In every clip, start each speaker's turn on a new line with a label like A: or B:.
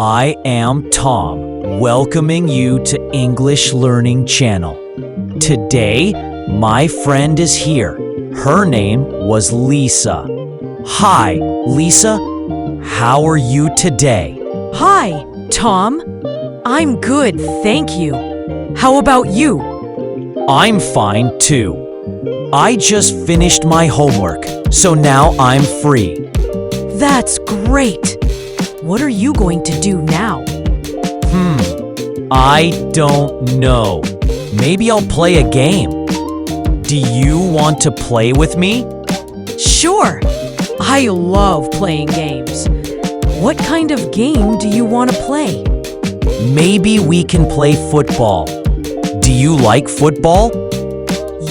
A: I am Tom, welcoming you to English Learning Channel. Today, my friend is here. Her name was Lisa. Hi, Lisa. How are you today?
B: Hi, Tom. I'm good, thank you. How about you?
A: I'm fine too. I just finished my homework, so now I'm free.
B: That's great. What are you going to do now?
A: I don't know. Maybe I'll play a game. Do you want to play with me?
B: Sure. I love playing games. What kind of game do you want to play?
A: Maybe we can play football. Do you like football?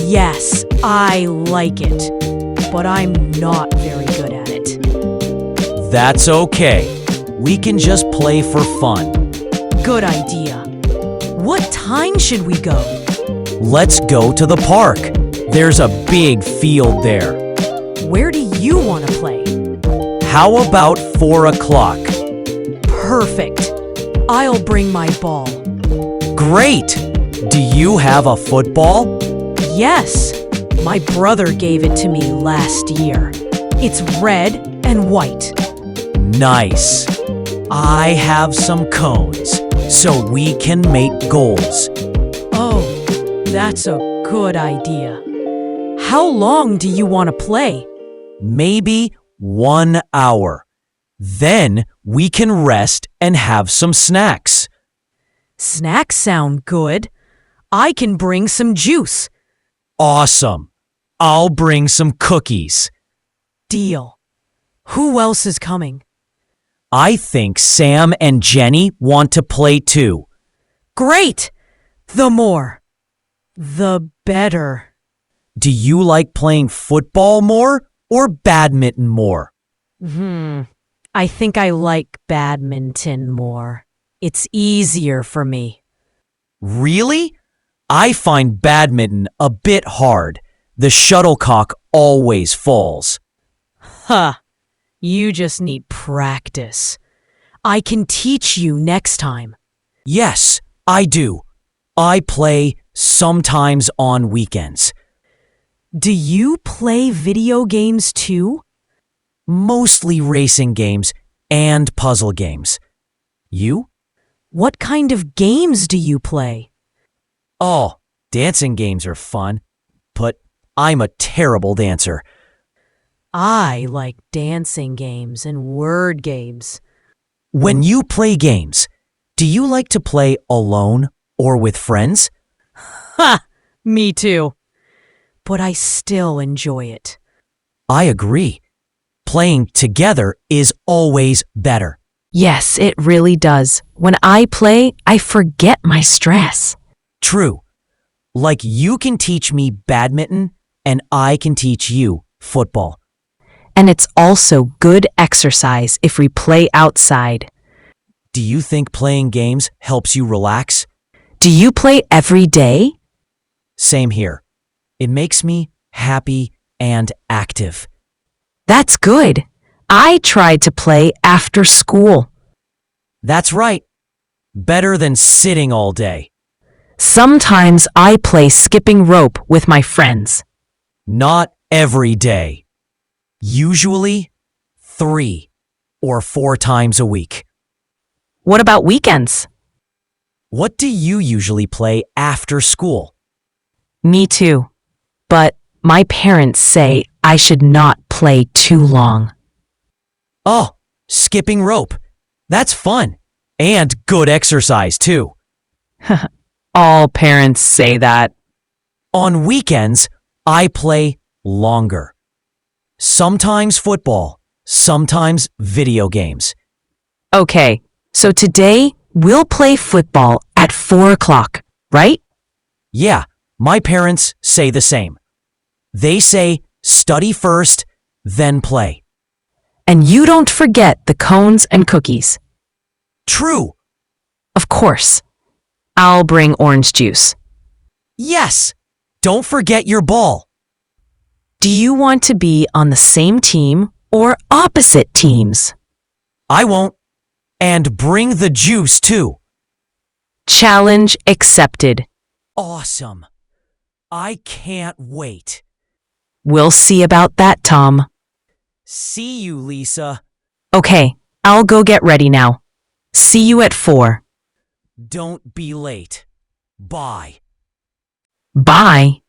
B: Yes, I like it, but I'm not very good at it.
A: That's okay. We can just play for fun.
B: Good idea. What time should we go?
A: Let's go to the park. There's a big field there.
B: Where do you want to play?
A: How about 4 o'clock?
B: Perfect. I'll bring my ball.
A: Great! Do you have a football?
B: Yes, my brother gave it to me last year. It's red and white.
A: Nice. I have some cones, so we can make goals.
B: Oh, that's a good idea. How long do you want to play?
A: Maybe 1 hour. Then we can rest and have some snacks.
B: Snacks sound good. I can bring some juice.
A: Awesome. I'll bring some cookies.
B: Deal. Who else is coming?
A: I think Sam and Jenny want to play too.
B: Great! The more, the better.
A: Do you like playing football more or badminton more?
B: I think I like badminton more. It's easier for me.
A: Really? I find badminton a bit hard. The shuttlecock always falls.
B: Huh. You just need practice. I can teach you next time.
A: Yes, I do. I play sometimes on weekends.
B: Do you play video games too?
A: Mostly racing games and puzzle games. You?
B: What kind of games do you play?
A: Oh, dancing games are fun, but I'm a terrible dancer.
B: I like dancing games and word games.
A: When you play games, do you like to play alone or with friends?
B: Ha! Me too. But I still enjoy it.
A: I agree. Playing together is always better.
C: Yes, it really does. When I play, I forget my stress.
A: True. Like you can teach me badminton and I can teach you football.
C: And it's also good exercise if we play outside.
A: Do you think playing games helps you relax?
C: Do you play every day?
A: Same here. It makes me happy and active.
C: That's good. I try to play after school.
A: That's right. Better than sitting all day.
C: Sometimes I play skipping rope with my friends.
A: Not every day. Usually 3 or 4 times a week.
C: What about weekends?
A: What do you usually play after school?
C: Me too. But my parents say I should not play too long.
A: Oh, skipping rope. That's fun. And good exercise too.
C: All parents say that.
A: On weekends, I play longer. Sometimes football, sometimes video games.
C: Okay, so today we'll play football at 4 o'clock, right?
A: Yeah, my parents say the same. They say study first, then play.
C: And you don't forget the cones and cookies.
A: True.
C: Of course. I'll bring orange juice.
A: Yes. Don't forget your ball.
C: Do you want to be on the same team or opposite teams?
A: I won't. And bring the juice too.
C: Challenge accepted.
A: Awesome. I can't wait.
C: We'll see about that, Tom.
A: See you, Lisa.
C: Okay, I'll go get ready now. See you at 4.
A: Don't be late. Bye.
C: Bye.